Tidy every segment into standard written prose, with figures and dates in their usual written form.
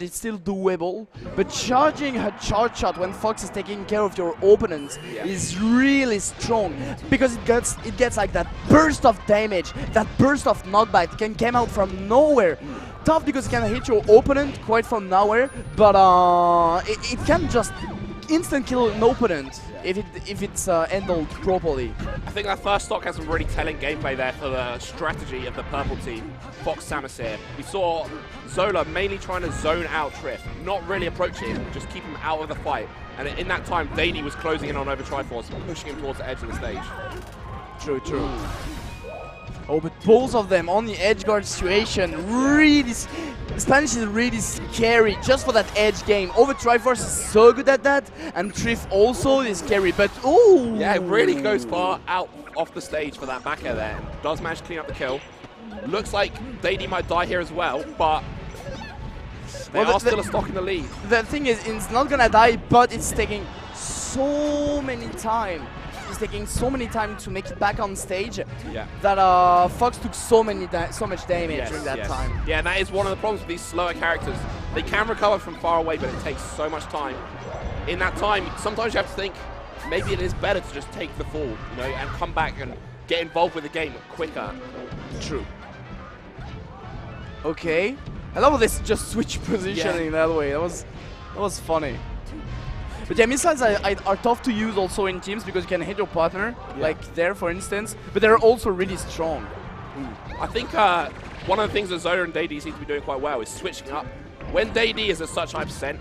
it's still doable, but charging her charge shot when Fox is taking care of your opponent is really strong, because it gets like that burst of damage, that burst of knockback can come out from nowhere. Tough because it can hit your opponent quite from nowhere, but it can just instant kill an opponent if it's handled properly. I think that first stock has some really telling gameplay there for the strategy of the purple team. Fox, Samus here. We saw Zoler mainly trying to zone out Trif, not really approaching him, just keep him out of the fight. And in that time, Daydee was closing in on Overtriforce, pushing him towards the edge of the stage. True, true. Oh, but both of them on the edge guard situation, really, Spanish is really scary just for that edge game. Overtriforce is so good at that, and Trif also is scary, but ooh! Yeah, it really goes far out off the stage for that back air there. Does manage to clean up the kill. Looks like Daydee might die here as well, but they are still a stock in the lead. The thing is, it's not gonna die, but it's taking so many time. It's taking so many time to make it back on stage that Fox took so much damage during that time. Yeah, and that is one of the problems with these slower characters. They can recover from far away, but it takes so much time. In that time, sometimes you have to think maybe it is better to just take the fall, you know, and come back and get involved with the game quicker. True. Okay. I love this just switch positioning that way. That was funny. But yeah, missiles are tough to use also in teams because you can hit your partner, like there for instance, but they're also really strong. I think one of the things that Zoler and Daydee seem to be doing quite well is switching up. When Daydee is at such high percent,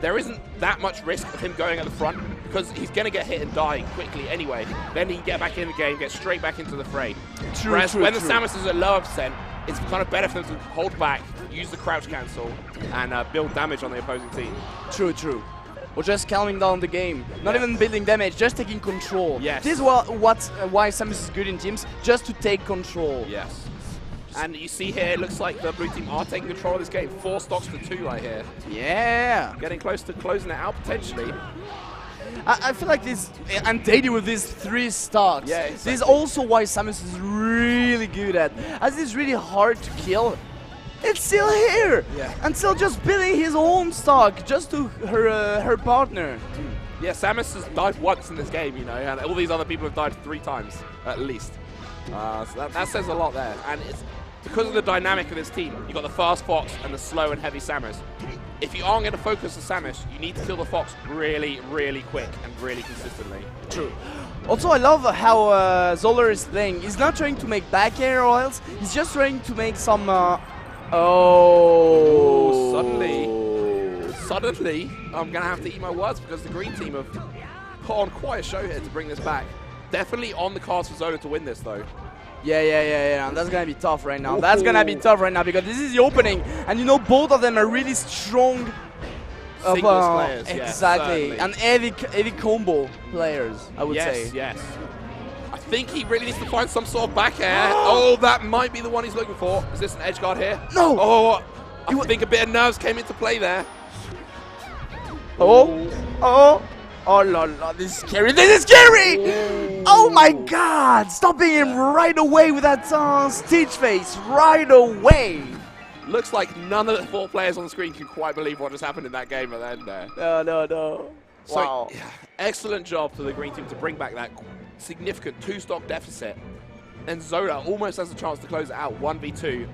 there isn't that much risk of him going at the front because he's going to get hit and die quickly anyway. Then he can get back in the game, get straight back into the fray. Whereas when the Samus is at lower percent, it's kind of better for them to hold back, use the crouch cancel, and build damage on the opposing team. True, true. Or just calming down the game. Not even building damage, just taking control. Yes. This is why Samus is good in teams, just to take control. Yes. And you see here, it looks like the blue team are taking control of this game. 4 stocks to 2 right here. Yeah. Getting close to closing it out potentially. I feel like this, and Daydee with these 3 stocks. Yeah, exactly. This is also why Samus is really good at. As it's really hard to kill. It's still here, and still just building his own stock just to her partner. Yeah, Samus has died once in this game, you know, and all these other people have died 3 times at least. So that says a lot there, and it's because of the dynamic of this team. You've got the fast Fox and the slow and heavy Samus. If you aren't going to focus the Samus, you need to kill the Fox really, really quick and really consistently. True. Also, I love how Zoler is playing. He's not trying to make back air or else. He's just trying to make some. Suddenly, I'm going to have to eat my words because the green team have put on quite a show here to bring this back. Definitely on the cards for Zoler to win this, though. Yeah. And that's going to be tough right now. That's going to be tough right now because this is the opening. And you know, both of them are really strong. Singles players, exactly. And heavy combo players, I would say. Yes. I think he really needs to find some sort of back air. Oh, that might be the one he's looking for. Is this an edge guard here? No! Oh, I think a bit of nerves came into play there. Oh la la, this is scary. This is scary! Oh my god! Stopping him right away with that stage face. Right away! Looks like none of the 4 players on the screen can quite believe what just happened in that game at the end there. No. So, wow. Excellent job to the green team to bring back that significant 2-stock deficit. And Zoler almost has a chance to close it out 1v2,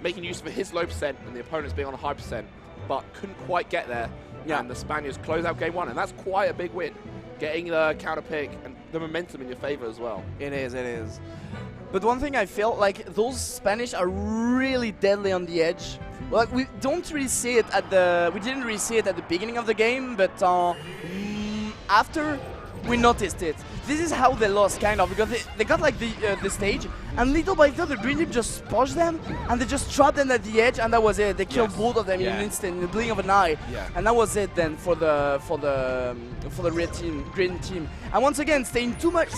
making use of his low percent and the opponents being on a high percent, but couldn't quite get there. And the Spaniards close out game 1, and that's quite a big win. Getting the counter pick and the momentum in your favor as well. It is. But one thing I felt like those Spanish are really deadly on the edge. Like we didn't really see it at the beginning of the game, but after we noticed it. This is how they lost, kind of, because they got like the stage, and little by little the green team just pushed them, and they just trapped them at the edge, and that was it. They killed both of them in an instant, in the blink of an eye, and that was it then for the red team, green team. And once again, staying too much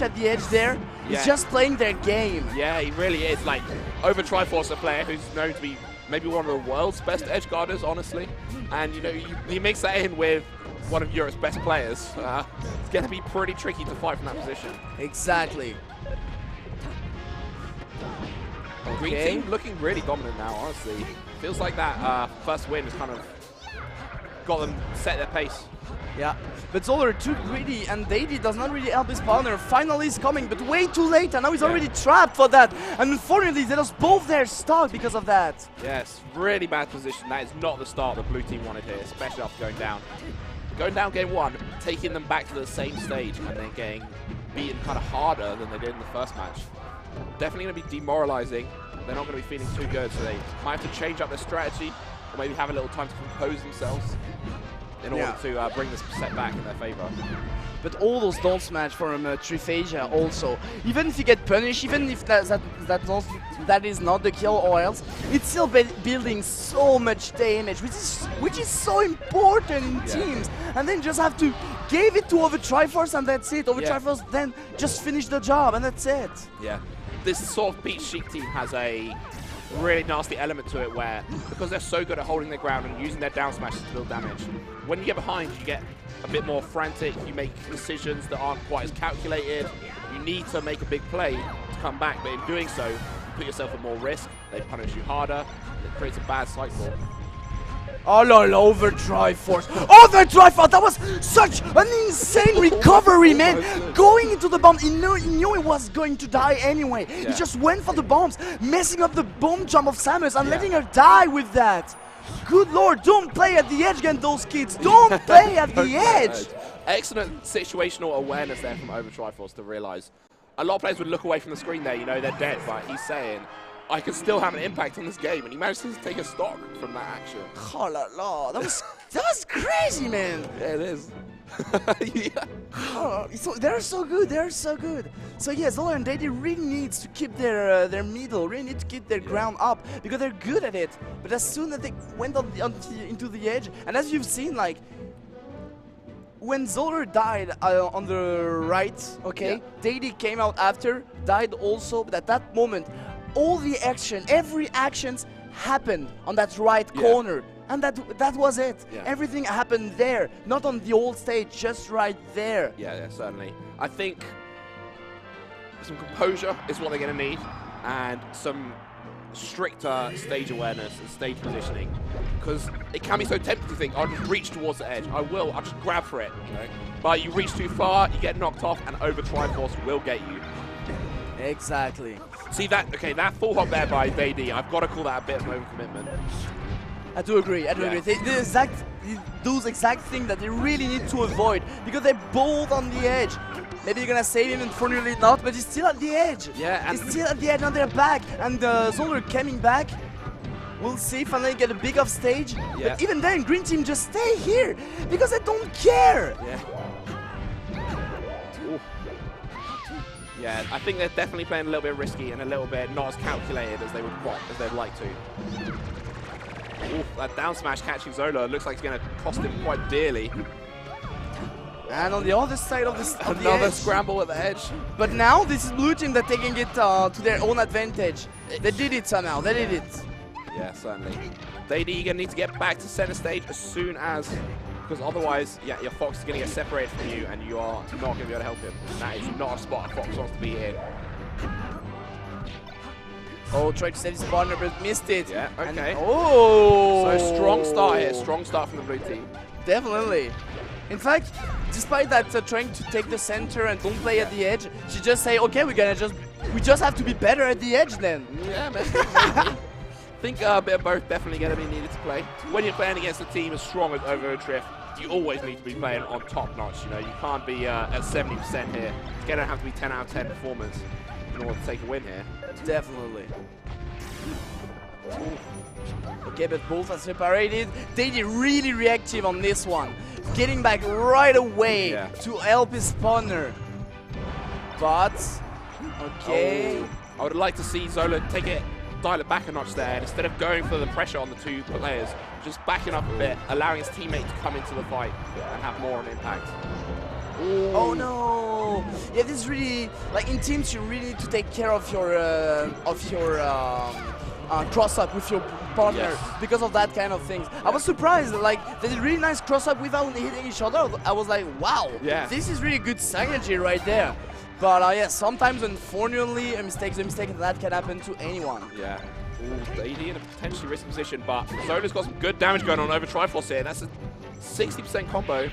at the edge there. He's just playing their game. Yeah, he really is. Like Overtriforce, a player who's known to be maybe one of the world's best edge guarders, honestly, and you know he makes that in with one of Europe's best players. It's going to be pretty tricky to fight from that position. Exactly. Green team looking really dominant now, honestly. Feels like that first win has kind of got them set their pace. Yeah, but Zoler too greedy, and Daydee does not really help his partner. Finally he's coming, but way too late, and now he's already trapped for that. And unfortunately, they lost both their stuck because of that. Yes, really bad position. That is not the start the blue team wanted here, especially after going down. Going down game one, taking them back to the same stage, and then getting beaten kind of harder than they did in the first match. Definitely going to be demoralizing. They're not going to be feeling too good, so they might have to change up their strategy, or maybe have a little time to compose themselves in order to bring this set back in their favor. But all those don't smash from Trif also. Even if you get punished, even if that is not the kill or else, it's still building so much damage, which is so important in teams. And then just have to give it to Overtriforce and that's it. Overtriforce then just finish the job and that's it. Yeah, this sort of Beat Sheik team has a really nasty element to it where, because they're so good at holding their ground and using their down smashes to build damage, when you get behind, you get a bit more frantic, you make decisions that aren't quite as calculated, you need to make a big play to come back, but in doing so, you put yourself at more risk, they punish you harder, it creates a bad cycle. Oh no, Overtriforce! Overtriforce! That was such an insane recovery, man! Going into the bomb, he knew he was going to die anyway. He just went for the bombs, messing up the bomb jump of Samus and letting her die with that. Good lord, don't play at the edge against those kids! Don't play at the edge! Excellent situational awareness there from Overtriforce to realize. A lot of players would look away from the screen there, you know, they're dead, but he's saying, I can still have an impact on this game, and he managed to take a stock from that action. Oh la la, that was crazy, man. Yeah, it is. Oh, so they're so good, So yeah, Zoler and Daydee really needs to keep their middle, really need to keep their ground up because they're good at it. But as soon as they went into the edge, and as you've seen, like when Zoler died on the right, Daydee came out after, died also, but at that moment, all the action, every actions happened on that right corner. And that was it. Everything happened there, not on the old stage, just right there. Yeah, certainly. I think some composure is what they're going to need, and some stricter stage awareness and stage positioning, because it can be so tempting to think, I'll just reach towards the edge. I'll just grab for it. You know? But you reach too far, you get knocked off, and Overtriforce will get you. Exactly. See that? Okay, that full hop there by Daydee, I've got to call that a bit of an overcommitment. I do agree. Those exact things that they really need to avoid because they're both on the edge. Maybe you're gonna save him, unfortunately not, but he's still at the edge. Yeah, he's still at the edge on their back, and Zoler coming back. We'll see if they get a big off stage. But even then, Green Team just stay here because they don't care. Yeah, I think they're definitely playing a little bit risky and a little bit not as calculated as they would want, as they'd like to. Ooh, that down smash catching Zoler looks like it's going to cost him quite dearly. And on the other side of this, another scramble at the edge. But now this is blue team that taking it to their own advantage. They did it somehow. They did it. Yeah, certainly. Daydee, you're going to need to get back to center stage as soon as, because otherwise, your Fox is going to get separated from you, and you are not going to be able to help him. That is not a spot Fox wants to be in. Oh, tried to save his partner, but missed it. Yeah, okay. And, oh! So strong start here. Strong start from the blue team. Definitely. In fact, despite that trying to take the center and don't play at the edge, she just say, okay, we just have to be better at the edge then. Yeah, man. I think a bit of both definitely going to be needed to play. When you're playing against a team as strong as Overtriforce, you always need to be playing on top notch. You know, you can't be at 70% here. It's going to have to be 10 out of 10 performance in order to take a win here. Definitely. Okay, but both are separated. Daydee really reactive on this one. Getting back right away to help his partner. But, okay. Oh, I would like to see Zoler dial it back a notch there. And instead of going for the pressure on the two players, just backing up a bit, allowing his teammate to come into the fight and have more of an impact. Ooh. Oh no! Yeah, this is really, like in teams, you really need to take care of your cross-up with your partner because of that kind of things. I was surprised, like they did really nice cross-up without hitting each other. I was like, wow, this is really good synergy right there. But yeah, sometimes unfortunately a mistake that can happen to anyone. Yeah. Ooh, Daydee in a potentially risky position, but Zoler's got some good damage going on Overtriforce here. That's a 60% combo.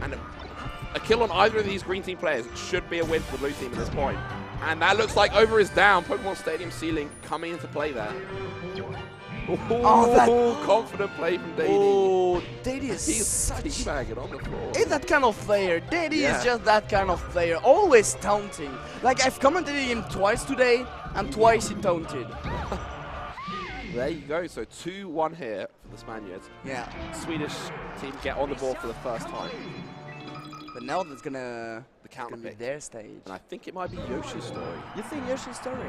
And a kill on either of these green team players should be a win for the blue team at this point. And that looks like Over is down. Pokemon Stadium ceiling coming into play there. Oh, confident play from Daydee. Oh, Daydee is He's such... teabagging on the floor. He's that kind of player. Daydee is just that kind of player. Always taunting. Like, I've commented him twice today, and twice he taunted. There you go. So 2-1 here for the Spaniards. Yeah. Swedish team get on the board for the first time. But now that's gonna Counter be pick. their stage. And I think it might be Yoshi's story. You think Yoshi's story?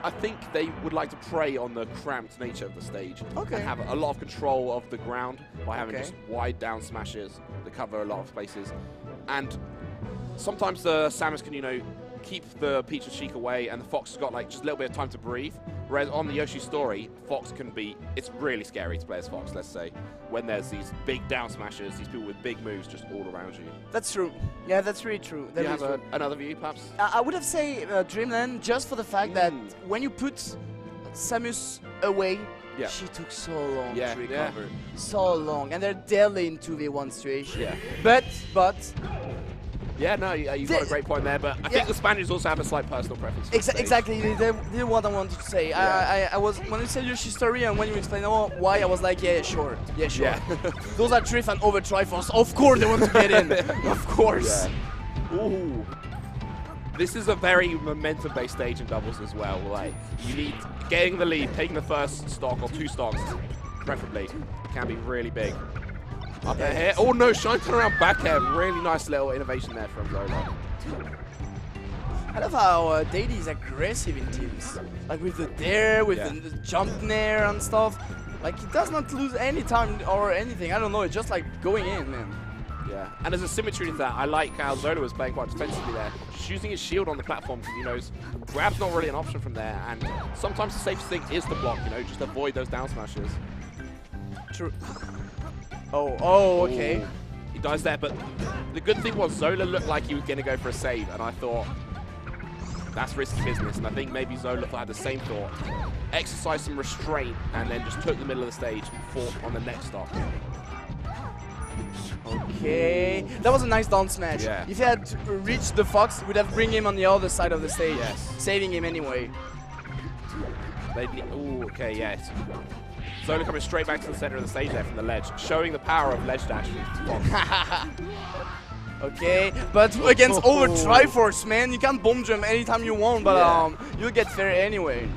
I think they would like to prey on the cramped nature of the stage. Okay. And have a lot of control of the ground by having just wide down smashes that cover a lot of spaces. And sometimes the Samus can, you know, keep the Peach and Sheik away, and the Fox has got like just a little bit of time to breathe. Whereas on the Yoshi story, Fox can be, it's really scary to play as Fox, let's say, when there's these big down smashes, these people with big moves just all around you. That's true. Yeah, that's really true. Do you have another view, perhaps? I would have say Dreamland, just for the fact that when you put Samus away, she took so long to recover. So long. And they're deadly in 2v1 situation. Yeah. But yeah, no, you've got a great point there, but I think the Spaniards also have a slight personal preference. Exactly, that's what I wanted to say. I was, when you said Yoshi's story and when you explained why, I was like, yeah, sure. Yeah. Those are Trif and Overtriforce. Of course they want to get in. Of course. Yeah. Ooh. This is a very momentum-based stage in doubles as well. Like, you need getting the lead, taking the first stock or 2 stocks, preferably, can be really big. Up air. Oh no, shine turn around back air. Really nice little innovation there from Zoler. I love how Daydee is aggressive in teams. Like with the dare, with the jump nair and stuff. Like he does not lose any time or anything. I don't know, it's just like going in, man. Yeah, and there's a symmetry to that. I like how Zoler was playing quite defensively there. Just using his shield on the platform because he knows grab's not really an option from there. And sometimes the safest thing is the block, you know, just avoid those down smashes. True. Oh, okay. Ooh. He dies there, but the good thing was Zoler looked like he was going to go for a save, and I thought, that's risky business, and I think maybe Zoler had the same thought. Exercised some restraint, and then just took the middle of the stage and fought on the next stop. Okay, that was a nice down smash. Yeah. If he had reached the Fox, would have bring him on the other side of the stage, saving him anyway. Ooh, okay, yes. Zoler coming straight back to the center of the stage there from the ledge, showing the power of ledge dash. Okay, but against Overtriforce, man, you can bomb jump anytime you want, but you'll get fair anyway.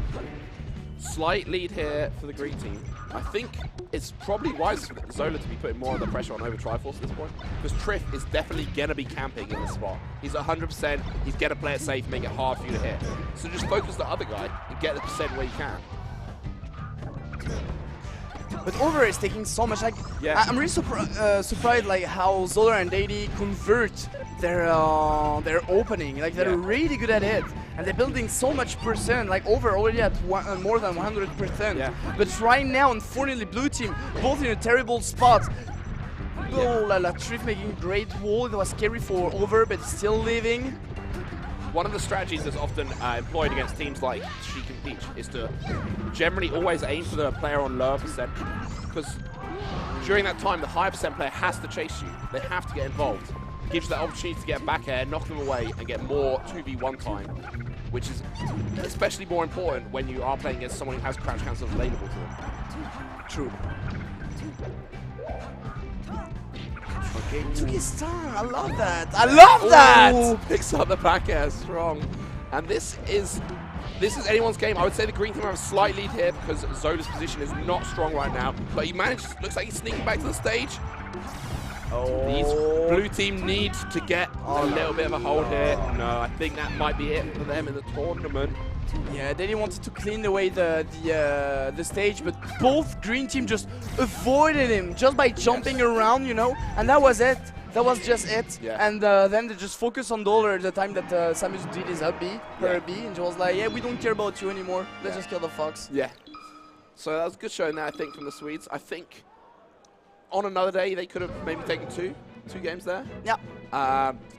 Slight lead here for the green team. I think it's probably wise for Zoler to be putting more of the pressure on Overtriforce at this point, because Trif is definitely going to be camping in this spot. He's 100%, he's going to play it safe, make it hard for you to hit. So just focus the other guy and get the percent where you can. But Over is taking so much. Like, I'm really surprised, like how Zoler and Daydee convert their opening. Like they're really good at it, and they're building so much percent. Like Over already at more than 100%. Yeah. But right now, unfortunately, blue team both in a terrible spot. Oh la la! Trif making great wall. It was scary for Over, but still living. One of the strategies that's often employed against teams like Sheik and Peach is to generally always aim for the player on lower percent, because during that time the higher percent player has to chase you. They have to get involved. It gives you that opportunity to get back air, knock them away, and get more 2v1 time, which is especially more important when you are playing against someone who has crouch cancel available to them. True. Okay, took his time. I love that. I love that. Picks up the back air strong, and this is anyone's game. I would say the green team have a slight lead here because Zoler's position is not strong right now, but he managed. Looks like he's sneaking back to the stage. These blue team need to get a little bit of a hold here. No, I think that might be it for them in the tournament. Yeah, Daydee wanted to clean away the stage, but both green team just avoided him just by jumping around, you know, and that was it. That was just it. Yeah. And then they just focused on Zoler the time that Samus did his up B, her B, and she was like, yeah, we don't care about you anymore. Let's just kill the Fox. Yeah. So that was a good showing there, I think, from the Swedes. I think on another day they could have maybe taken 2. 2 games there. Yeah.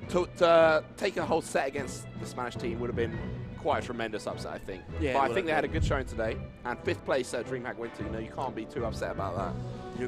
To take a whole set against the Spanish team would have been quite a tremendous upset, I think. Yeah, but I think they had a good showing today. And 5th place Dreamhack went to. You know, you can't be too upset about that.